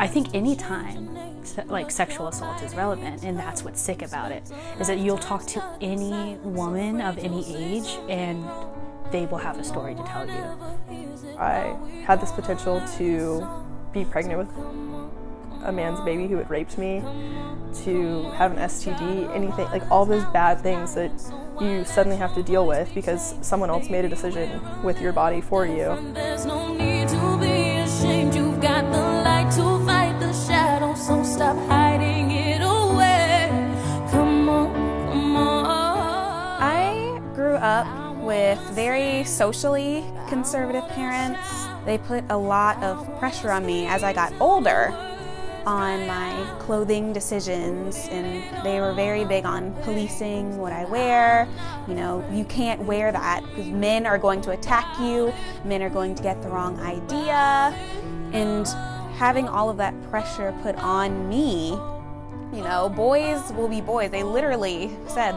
I think any time like sexual assault is relevant, and that's what's sick about it, is that you'll talk to any woman of any age and they will have a story to tell you. I had this potential to be pregnant with a man's baby who had raped me, to have an STD, anything, like all those bad things that you suddenly have to deal with because someone else made a decision with your body for you. There's no need to be ashamed. You've got the light to fight the shadow, so stop hiding it away. Come on, come on. I grew up with very socially conservative parents. They put a lot of pressure on me as I got older on my clothing decisions, and they were very big on policing what I wear. You know, you can't wear that because men are going to attack you, men are going to get the wrong idea, and having all of that pressure put on me, you know, boys will be boys. They literally said,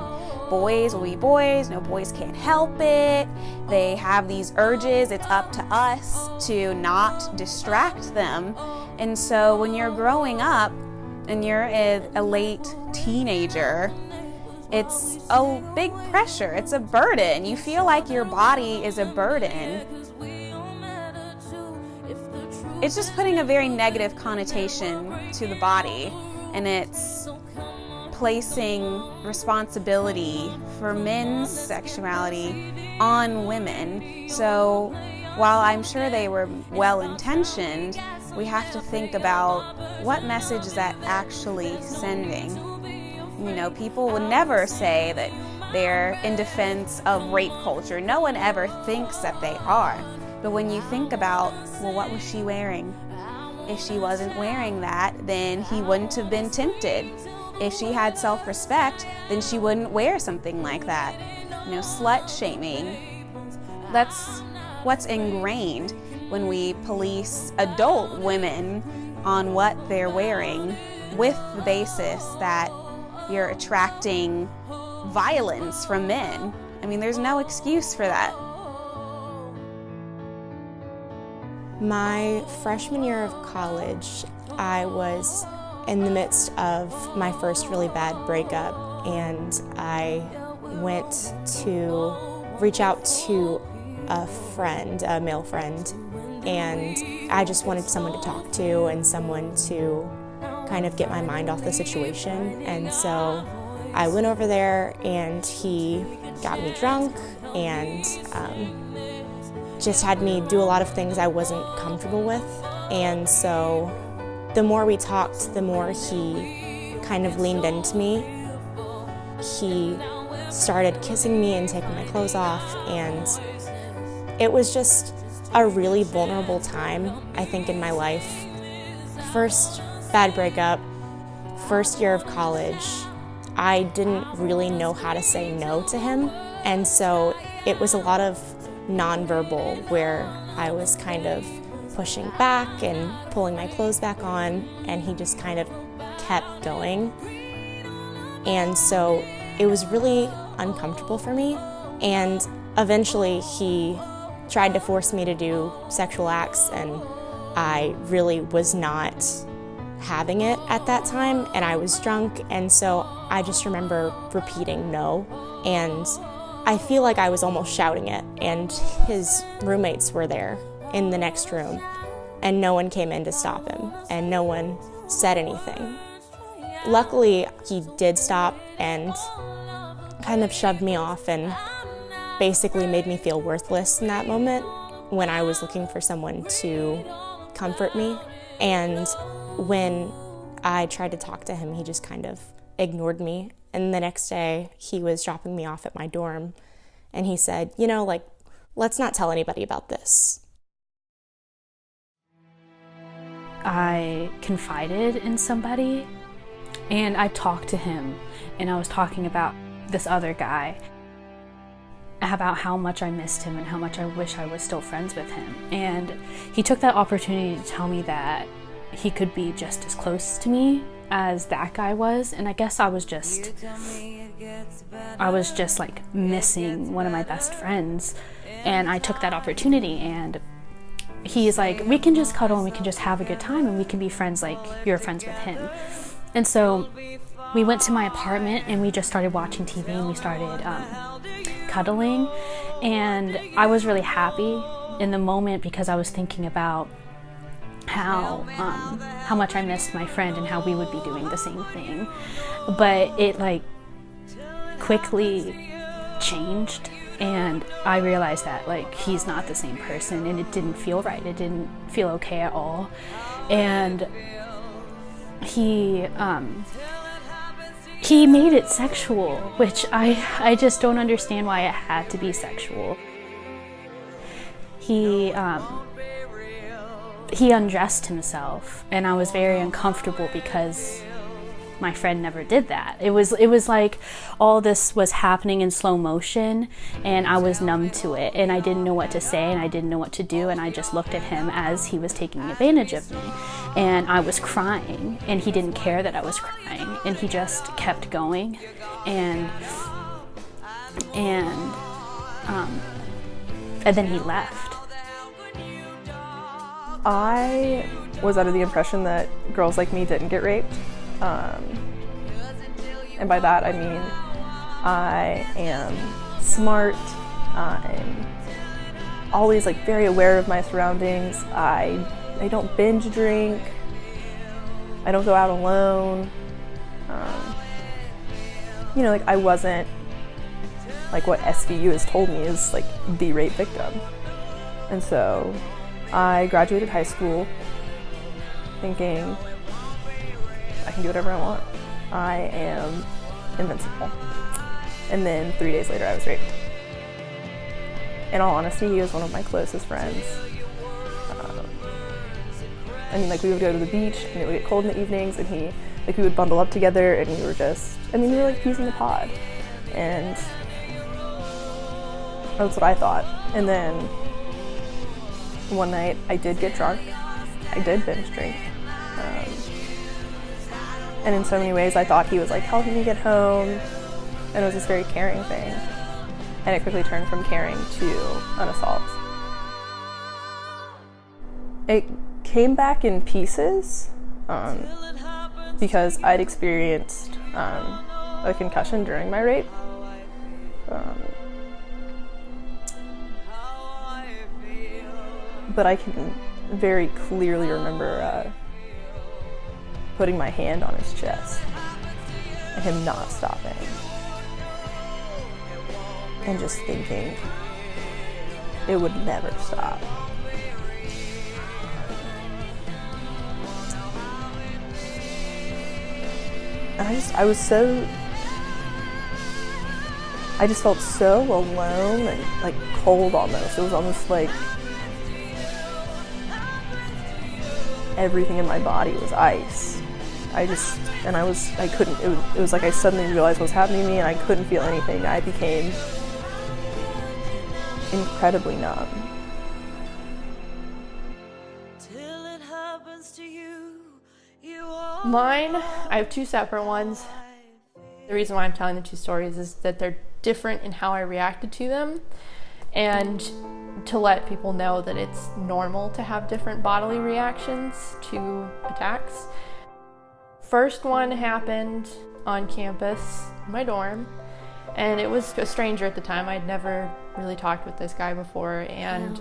boys will be boys, no, boys can't help it. They have these urges, it's up to us to not distract them. And so when you're growing up and you're a late teenager, it's a big pressure, it's a burden. You feel like your body is a burden. It's just putting a very negative connotation to the body, and it's placing responsibility for men's sexuality on women. So while I'm sure they were well-intentioned, we have to think about what message is that actually sending. You know, people would never say that they're in defense of rape culture. No one ever thinks that they are. But when you think about, well, what was she wearing? If she wasn't wearing that, then he wouldn't have been tempted. If she had self-respect, then she wouldn't wear something like that. You know, slut shaming, that's what's ingrained when we police adult women on what they're wearing with the basis that you're attracting violence from men. I mean, there's no excuse for that. My freshman year of college, I was in the midst of my first really bad breakup, and I went to reach out to a friend, a male friend, and I just wanted someone to talk to and someone to kind of get my mind off the situation. And so I went over there and he got me drunk and just had me do a lot of things I wasn't comfortable with. And so the more we talked, the more he kind of leaned into me. He started kissing me and taking my clothes off, and it was just a really vulnerable time, I think, in my life. First bad breakup, first year of college, I didn't really know how to say no to him, and so it was a lot of nonverbal, where I was kind of pushing back and pulling my clothes back on, and he just kind of kept going. And so it was really uncomfortable for me, and eventually he tried to force me to do sexual acts, and I really was not having it at that time, and I was drunk, and so I just remember repeating no, and I feel like I was almost shouting it, and his roommates were there in the next room, and no one came in to stop him, and no one said anything. Luckily, he did stop and kind of shoved me off and basically made me feel worthless in that moment when I was looking for someone to comfort me. And when I tried to talk to him, he just kind of ignored me. And the next day, he was dropping me off at my dorm, and he said, you know, like, let's not tell anybody about this. I confided in somebody, and I talked to him, and I was talking about this other guy, about how much I missed him and how much I wish I was still friends with him. And he took that opportunity to tell me that he could be just as close to me as that guy was, and I guess I was just like missing one of my best friends, and I took that opportunity, and he's like, we can just cuddle and we can just have a good time and we can be friends like you're friends with him. And so we went to my apartment and we just started watching TV and we started cuddling. And I was really happy in the moment because I was thinking about how much I missed my friend and how we would be doing the same thing. But it like quickly changed, and I realized that like he's not the same person, and it didn't feel right. It didn't feel okay at all. And he made it sexual, which I just don't understand why it had to be sexual. He undressed himself, and I was very uncomfortable because my friend never did that. It was like all this was happening in slow motion, and I was numb to it, and I didn't know what to say, and I didn't know what to do, and I just looked at him as he was taking advantage of me. And I was crying, and he didn't care that I was crying, and he just kept going, and then he left. I was under the impression that girls like me didn't get raped. And by that I mean I am smart, I'm always like very aware of my surroundings, I don't binge drink, I don't go out alone. Like I wasn't like what SVU has told me is like the rape victim. And so I graduated high school thinking I can do whatever I want. I am invincible. And then 3 days later I was raped. In all honesty, he was one of my closest friends. We would go to the beach and it would get cold in the evenings, and we would bundle up together, and we were like peas in the pod. And that's what I thought. And then one night I did get drunk. I did binge drink. And in so many ways I thought he was like helping me get home, and it was this very caring thing. And it quickly turned from caring to an assault. It came back in pieces because I'd experienced a concussion during my rape. But I can very clearly remember putting my hand on his chest and him not stopping, and just thinking it would never stop. And I just felt so alone and like cold almost. It was almost like everything in my body was ice. It was like I suddenly realized what was happening to me, and I couldn't feel anything. I became incredibly numb. Mine, I have two separate ones. The reason why I'm telling the two stories is that they're different in how I reacted to them, and to let people know that it's normal to have different bodily reactions to attacks. First one happened on campus, in my dorm, and it was a stranger at the time. I'd never really talked with this guy before, and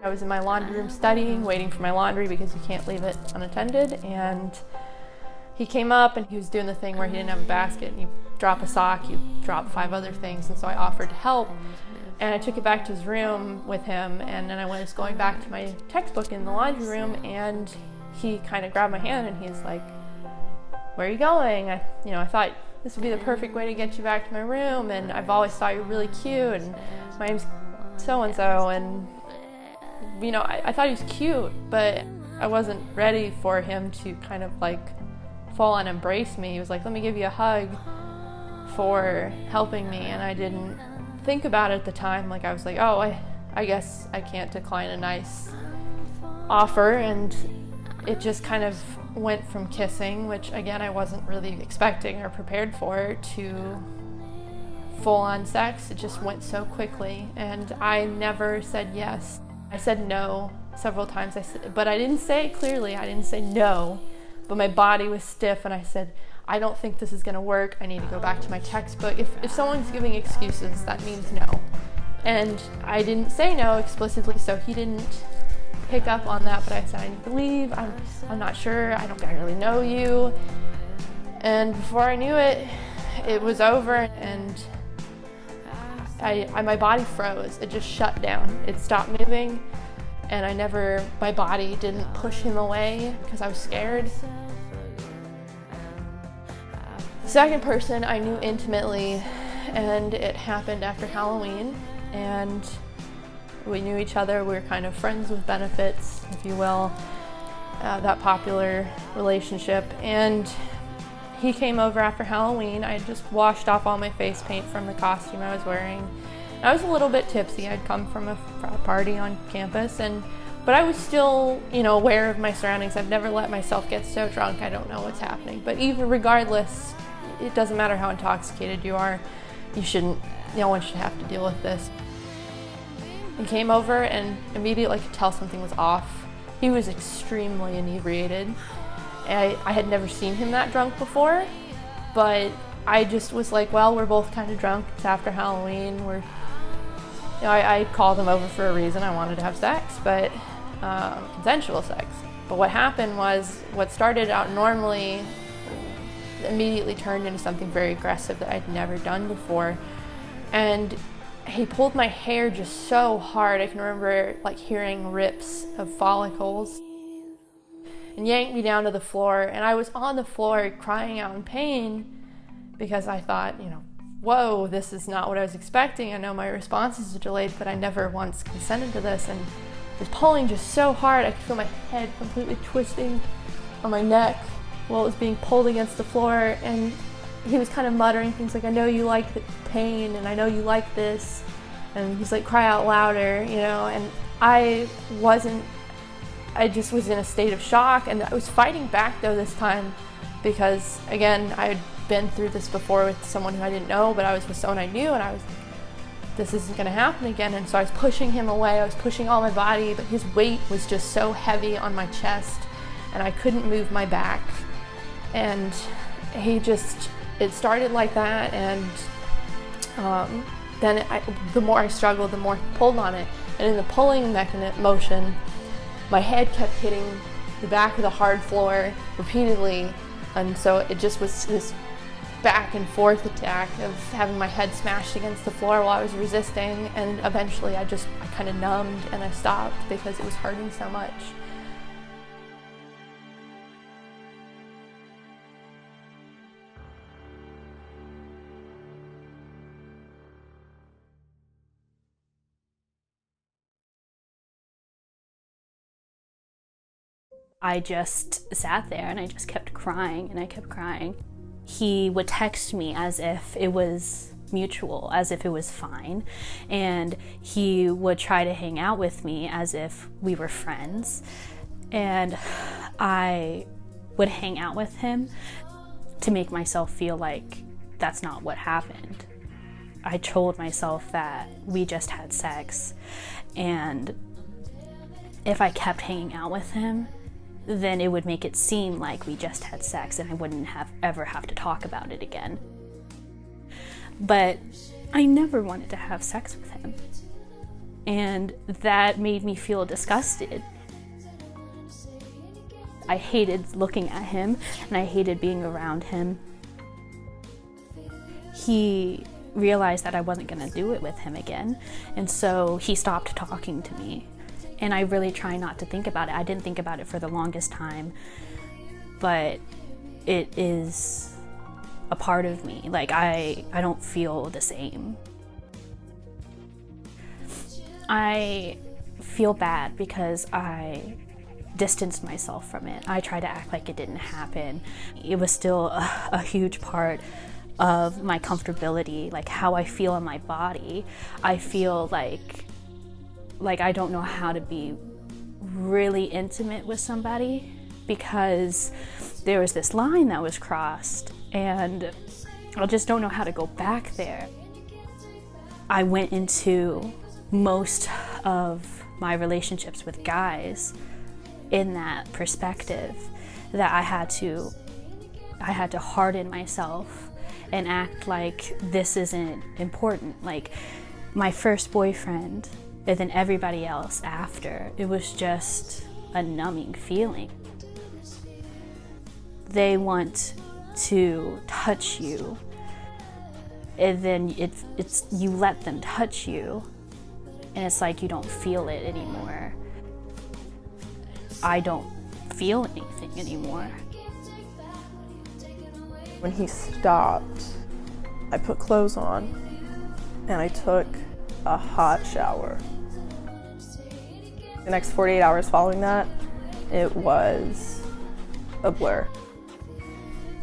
I was in my laundry room studying, waiting for my laundry because you can't leave it unattended, and he came up and he was doing the thing where he didn't have a basket, and you drop a sock, you drop 5 other things, and so I offered to help. And I took it back to his room with him, and then I was going back to my textbook in the laundry room, and he kind of grabbed my hand and he's like, "Where are you going?" I thought this would be the perfect way to get you back to my room, and I've always thought you're really cute, and my name's so-and-so, and I thought he was cute, but I wasn't ready for him to kind of like fall and embrace me. He was like, "Let me give you a hug for helping me," and I didn't think about it at the time. Like I was like, oh, I guess I can't decline a nice offer, and it just kind of went from kissing, which again I wasn't really expecting or prepared for, to full-on sex. It just went so quickly, and I never said yes. I said no several times, but I didn't say it clearly. I didn't say no, but my body was stiff, and I said, I don't think this is gonna work. I need to go back to my textbook. If someone's giving excuses, that means no. And I didn't say no explicitly, so he didn't pick up on that, but I said, I need to leave. I'm not sure. I don't really know you. And before I knew it, it was over, and my body froze. It just shut down. It stopped moving, and my body didn't push him away because I was scared. The second person I knew intimately, and it happened after Halloween, and we knew each other. We were kind of friends with benefits, if you will, that popular relationship. And he came over after Halloween. I had just washed off all my face paint from the costume I was wearing. I was a little bit tipsy. I'd come from a party on campus, but I was still, aware of my surroundings. I've never let myself get so drunk I don't know what's happening. But even regardless, it doesn't matter how intoxicated you are. No one should have to deal with this. He came over, and immediately I could tell something was off. He was extremely inebriated. I had never seen him that drunk before, but I just was like, well, we're both kind of drunk. It's after Halloween. I called him over for a reason. I wanted to have sex, but consensual sex. But what happened was, what started out normally immediately turned into something very aggressive that I'd never done before. And he pulled my hair just so hard. I can remember hearing rips of follicles, and yanked me down to the floor. And I was on the floor crying out in pain because I thought, whoa, this is not what I was expecting. I know my responses are delayed, but I never once consented to this. And it was pulling just so hard. I could feel my head completely twisting on my neck while it was being pulled against the floor. And he was kind of muttering things like, I know you like the pain, and I know you like this. And he's like, cry out louder, and I just was in a state of shock. And I was fighting back though this time, because again, I had been through this before with someone who I didn't know, but I was with someone I knew, and this isn't gonna happen again. And so I was pushing him away. I was pushing all my body, but his weight was just so heavy on my chest, and I couldn't move my back. And it started like that, and then the more I struggled, the more I pulled on it. And in the pulling motion, my head kept hitting the back of the hard floor repeatedly. And so it just was this back and forth attack of having my head smashed against the floor while I was resisting. And eventually I kind of numbed, and I stopped because it was hurting so much. I just sat there and I just kept crying, and I kept crying. He would text me as if it was mutual, as if it was fine, and he would try to hang out with me as if we were friends, and I would hang out with him to make myself feel like that's not what happened. I told myself that we just had sex, and if I kept hanging out with him, then it would make it seem like we just had sex, and I wouldn't ever have to talk about it again. But I never wanted to have sex with him, and that made me feel disgusted. I hated looking at him, and I hated being around him. He realized that I wasn't going to do it with him again, and so he stopped talking to me. And I really try not to think about it. I didn't think about it for the longest time, but it is a part of me. I don't feel the same. I feel bad because I distanced myself from it. I tried to act like it didn't happen. It was still a huge part of my comfortability, how I feel in my body. I feel like I don't know how to be really intimate with somebody, because there was this line that was crossed, and I just don't know how to go back there. I went into most of my relationships with guys in that perspective, that I had to harden myself and act like this isn't important. Like my first boyfriend and then everybody else after, it was just a numbing feeling. They want to touch you, and then it's you let them touch you, and it's like you don't feel it anymore. I don't feel anything anymore. When he stopped, I put clothes on and I took a hot shower. The next 48 hours following that, it was a blur.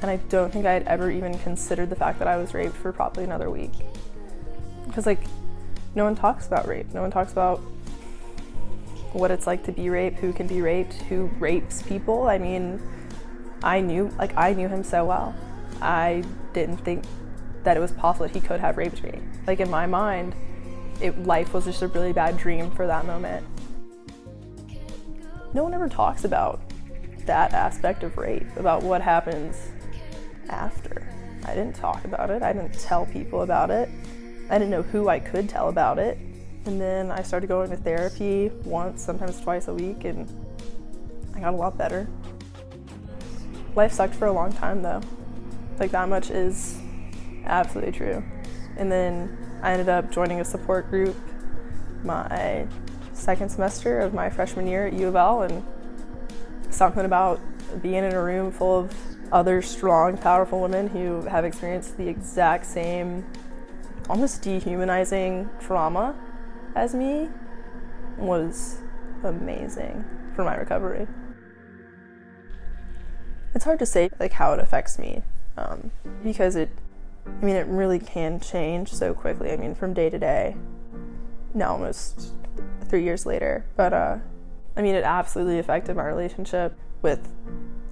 And I don't think I had ever even considered the fact that I was raped for probably another week. Because like, no one talks about rape. No one talks about what it's like to be raped, who can be raped, who rapes people. I mean, I knew him so well. I didn't think that it was possible that he could have raped me. Like in my mind, life was just a really bad dream for that moment. No one ever talks about that aspect of rape, about what happens after. I didn't talk about it. I didn't tell people about it. I didn't know who I could tell about it. And then I started going to therapy once, sometimes twice a week, and I got a lot better. Life sucked for a long time though. Like that much is absolutely true. And then I ended up joining a support group my second semester of my freshman year at U of L, and something about being in a room full of other strong, powerful women who have experienced the exact same, almost dehumanizing trauma as me was amazing for my recovery. It's hard to say like how it affects me because it really can change so quickly. I mean, from day to day, now almost 3 years later. But it absolutely affected my relationship with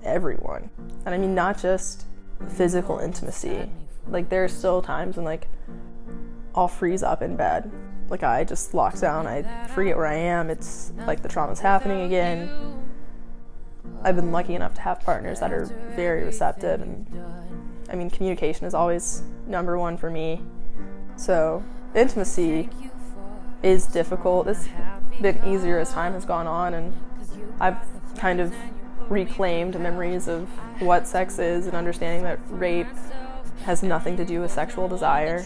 everyone. And I mean, not just physical intimacy. Like there are still times when like I'll freeze up in bed. Like I just lock down, I forget where I am. It's like the trauma's happening again. I've been lucky enough to have partners that are very receptive, and I mean, communication is always number one for me. So intimacy is difficult. It's been easier as time has gone on, and I've kind of reclaimed memories of what sex is and understanding that rape has nothing to do with sexual desire.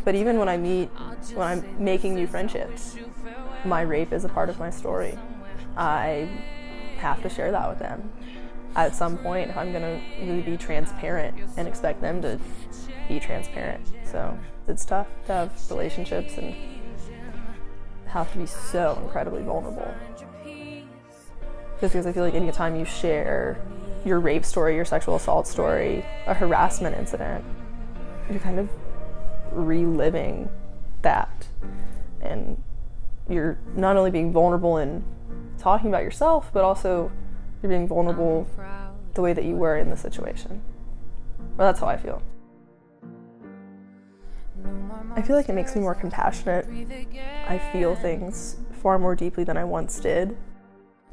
But even when I'm making new friendships, my rape is a part of my story. I have to share that with them. At some point, I'm gonna really be transparent and expect them to be transparent. So it's tough to have relationships and have to be so incredibly vulnerable. Just because I feel like anytime you share your rape story, your sexual assault story, a harassment incident, you're kind of reliving that. And you're not only being vulnerable in talking about yourself, but also you're being vulnerable the way that you were in the situation. Well, that's how I feel. I feel like it makes me more compassionate. I feel things far more deeply than I once did.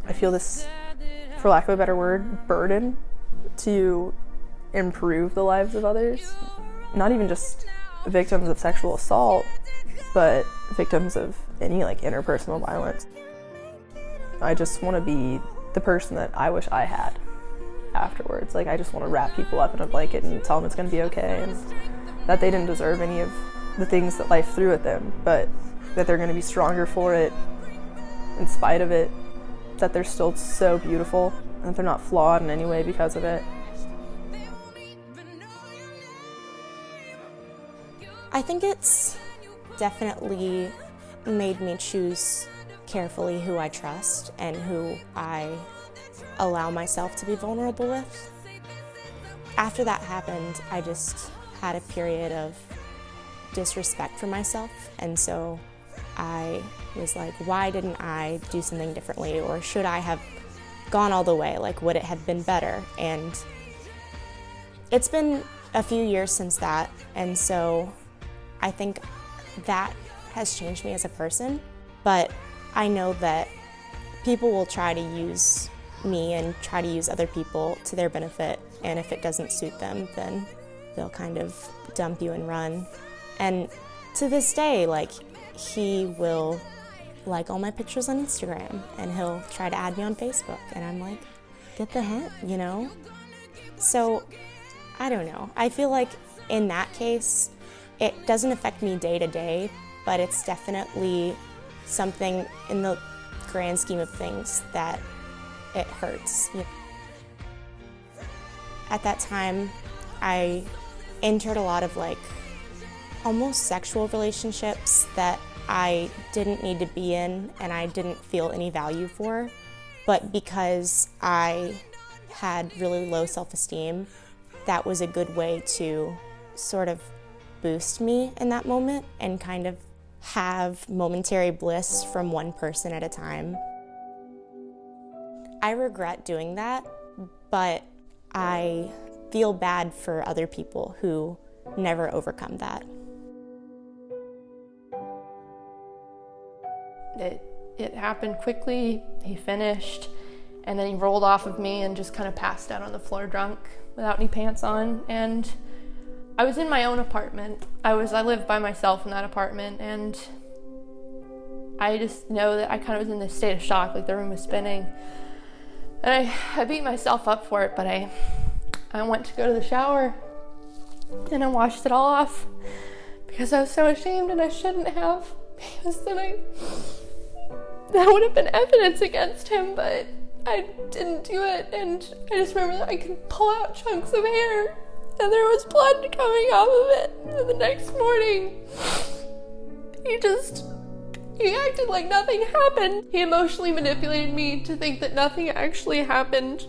I feel this, for lack of a better word, burden to improve the lives of others. Not even just victims of sexual assault, but victims of any like interpersonal violence. I just want to be the person that I wish I had afterwards. Like I just want to wrap people up in a blanket and tell them it's going to be okay, and that they didn't deserve any of the things that life threw at them, but that they're going to be stronger for it in spite of it, that they're still so beautiful and that they're not flawed in any way because of it. I think it's definitely made me choose carefully who I trust and who I allow myself to be vulnerable with. After that happened, I just had a period of disrespect for myself, and so I was like, why didn't I do something differently, or should I have gone all the way? Like, would it have been better? And it's been a few years since that, and so I think that has changed me as a person, but I know that people will try to use me and try to use other people to their benefit, and if it doesn't suit them, then they'll kind of dump you and run. And to this day, like, he will like all my pictures on Instagram, and he'll try to add me on Facebook, and I'm like, get the hint, you know? So, I don't know. I feel like in that case, it doesn't affect me day to day, but it's definitely something in the grand scheme of things that it hurts. At that time, I entered a lot of like almost sexual relationships that I didn't need to be in and I didn't feel any value for, but because I had really low self-esteem, that was a good way to sort of boost me in that moment and kind of have momentary bliss from one person at a time. I regret doing that, but I feel bad for other people who never overcome that. It happened quickly. He finished, and then he rolled off of me and just kind of passed out on the floor drunk without any pants on. And I was in my own apartment. I lived by myself in that apartment, and I just know that I kind of was in this state of shock, like the room was spinning. And I beat myself up for it, but I went to go to the shower and I washed it all off because I was so ashamed, and I shouldn't have, because then that would have been evidence against him, but I didn't do it. And I just remember that I could pull out chunks of hair and there was blood coming off of it. And the next morning, he acted like nothing happened. He emotionally manipulated me to think that nothing actually happened.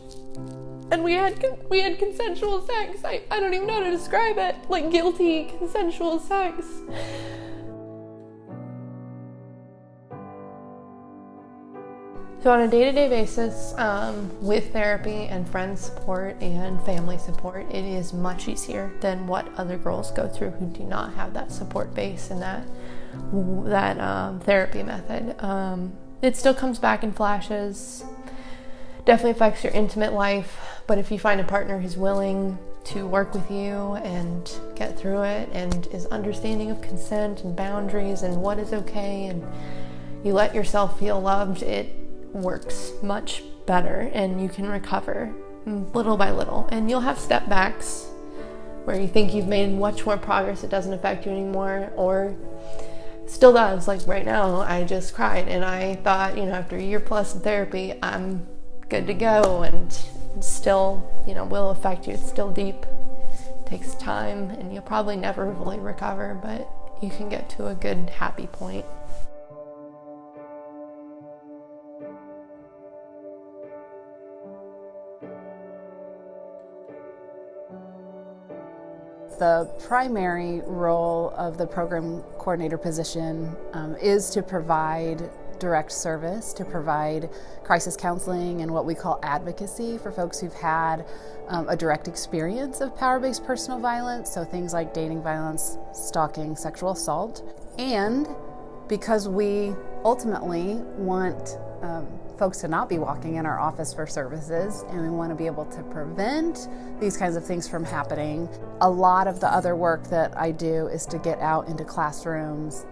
And we had consensual sex. I don't even know how to describe it. Like guilty consensual sex. So on a day-to-day basis, with therapy and friend support and family support, it is much easier than what other girls go through who do not have that support base and that therapy method. It still comes back in flashes, definitely affects your intimate life, but if you find a partner who's willing to work with you and get through it and is understanding of consent and boundaries and what is okay, and you let yourself feel loved, it works much better and you can recover little by little. And you'll have step backs where you think you've made much more progress, it doesn't affect you anymore, or still does. Like right now, I just cried and I thought, after a year plus of therapy, I'm good to go, and still, will affect you. It's still deep, it takes time, and you'll probably never fully recover, but you can get to a good, happy point. The primary role of the program coordinator position is to provide direct service, to provide crisis counseling and what we call advocacy for folks who've had a direct experience of power-based personal violence, so things like dating violence, stalking, sexual assault. And because we ultimately want folks to not be walking in our office for services, and we want to be able to prevent these kinds of things from happening, a lot of the other work that I do is to get out into classrooms,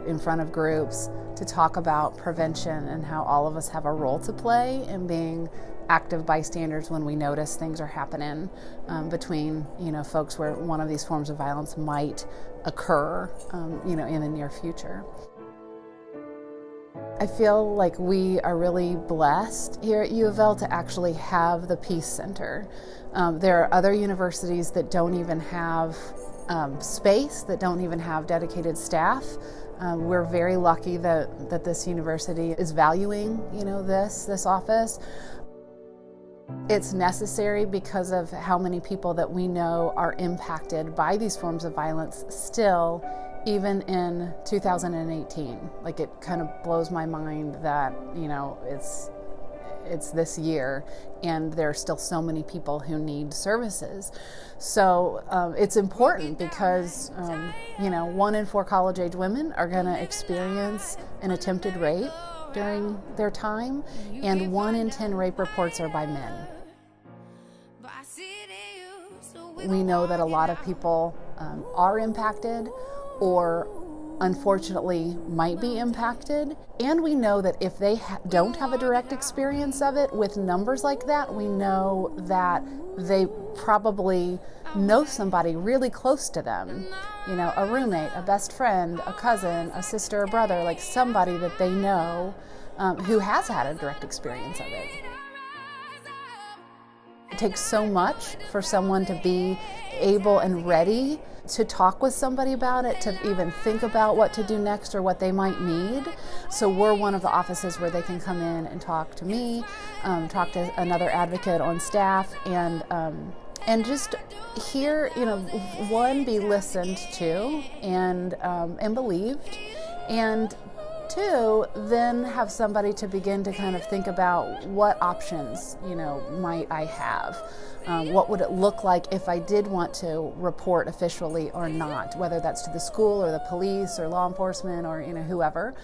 in front of groups, to talk about prevention and how all of us have a role to play in being active bystanders when we notice things are happening between folks where one of these forms of violence might occur in the near future. I feel like we are really blessed here at U of L to actually have the Peace Center. There are other universities that don't even have space, that don't even have dedicated staff. We're very lucky that this university is valuing, this office. It's necessary because of how many people that we know are impacted by these forms of violence still, even in 2018. Like, it kind of blows my mind that, it's this year and there are still so many people who need services. So it's important because, 1 in 4 college-age women are going to experience an attempted rape. during their time, and 1 in 10 rape reports are by men. We know that a lot of people are impacted or unfortunately might be impacted, and we know that if they don't have a direct experience of it with numbers like that, we know that they probably know somebody really close to them, you know, a roommate, a best friend, a cousin, a sister, a brother, like somebody that they know who has had a direct experience of it. It takes so much for someone to be able and ready to talk with somebody about it, to even think about what to do next or what they might need. So we're one of the offices where they can come in and talk to me, talk to another advocate on staff, and just hear, you know, one, be listened to and believed, and 2, then have somebody to begin to kind of think about what options, you know, might I have. What would it look like if I did want to report officially or not, whether that's to the school or the police or law enforcement or, you know, whoever.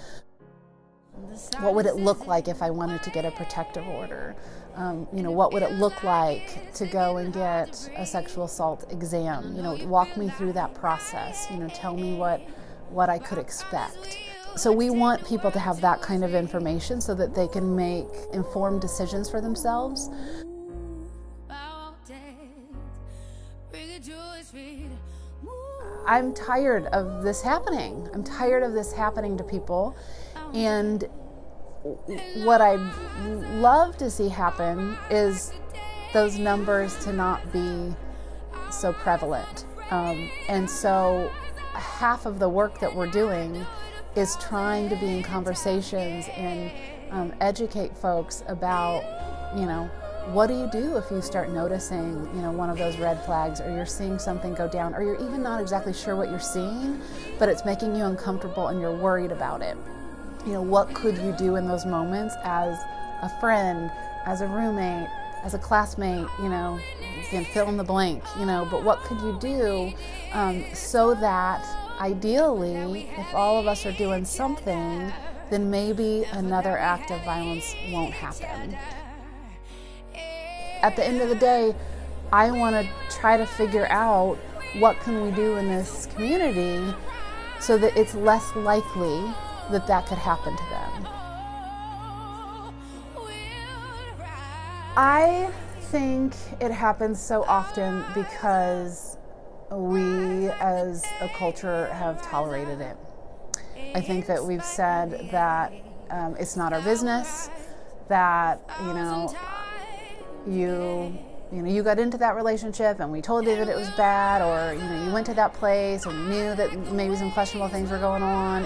What would it look like if I wanted to get a protective order? You know, what would it look like to go and get a sexual assault exam? You know, walk me through that process. You know, tell me what I could expect. So we want people to have that kind of information so that they can make informed decisions for themselves. I'm tired of this happening. I'm tired of this happening to people. And what I'd love to see happen is those numbers to not be so prevalent. And so half of the work that we're doing is trying to be in conversations and educate folks about, you know, what do you do if you start noticing, you know, one of those red flags, or you're seeing something go down, or you're even not exactly sure what you're seeing, but it's making you uncomfortable and you're worried about it. You know, what could you do in those moments as a friend, as a roommate, as a classmate, you know, you can fill in the blank, you know, but what could you do so that ideally, if all of us are doing something, then maybe another act of violence won't happen. At the end of the day, I want to try to figure out what can we do in this community so that it's less likely that that could happen to them. I think it happens so often because we as a culture have tolerated it. I think that we've said that it's not our business, that, you know, you got into that relationship and we told you that it was bad, or, you know, you went to that place and you knew that maybe some questionable things were going on,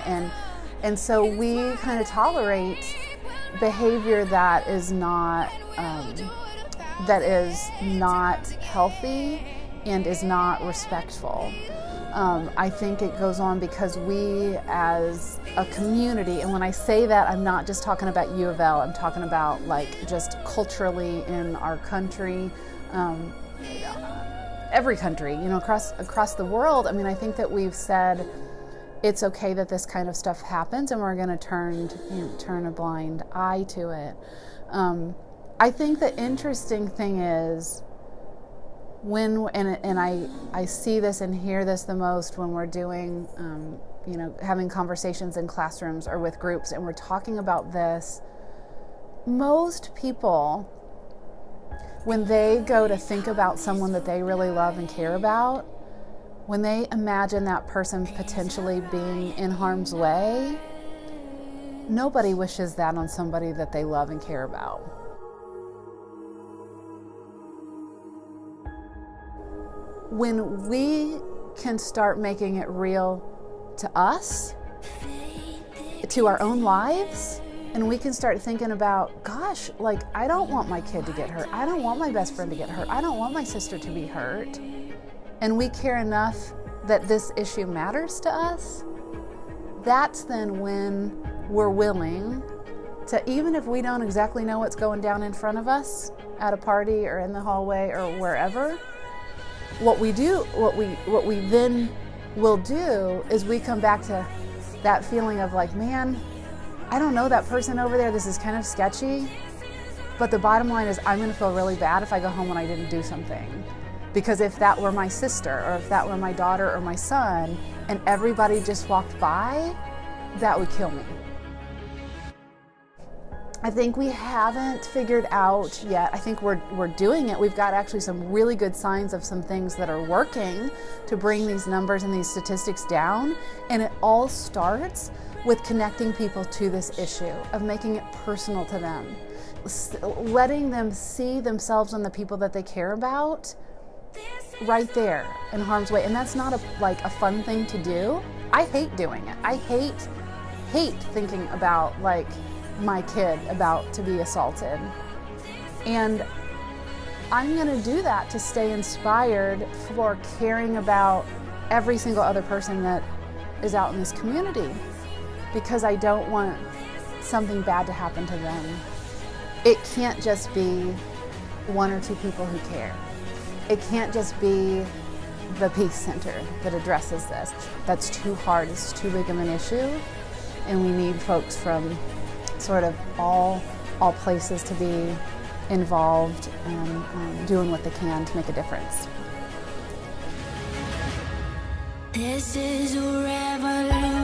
and so we kind of tolerate behavior that is not healthy and is not respectful. I think it goes on because we as a community, and when I say that, I'm not just talking about U of L, I'm talking about like just culturally in our country, every country, you know, across the world. I mean, I think that we've said it's okay that this kind of stuff happens and we're going to turn a blind eye to it. I think the interesting thing is and I see this and hear this the most when we're doing, you know, having conversations in classrooms or with groups and we're talking about this. Most people, when they go to think about someone that they really love and care about, when they imagine that person potentially being in harm's way, nobody wishes that on somebody that they love and care about. When we can start making it real to us, to our own lives, and we can start thinking about, gosh, like, I don't want my kid to get hurt. I don't want my best friend to get hurt. I don't want my sister to be hurt. And we care enough that this issue matters to us, that's then when we're willing to, even if we don't exactly know what's going down in front of us at a party or in the hallway or wherever, what we then will do is we come back to that feeling of like, man, I don't know that person over there, this is kind of sketchy, but the bottom line is I'm gonna feel really bad if I go home and I didn't do something. Because if that were my sister, or if that were my daughter or my son, and everybody just walked by, that would kill me. I think we haven't figured out yet. I think we're doing it. We've got actually some really good signs of some things that are working to bring these numbers and these statistics down. And it all starts with connecting people to this issue, of making it personal to them, letting them see themselves and the people that they care about right there in harm's way. And that's not a fun thing to do. I hate doing it. I hate thinking about like my kid about to be assaulted. And I'm gonna do that to stay inspired for caring about every single other person that is out in this community, because I don't want something bad to happen to them. It can't just be one or two people who care. It can't just be the Peace Center that addresses this. That's too hard, it's too big of an issue, and we need folks from sort of all places to be involved and doing what they can to make a difference. This is a revolution.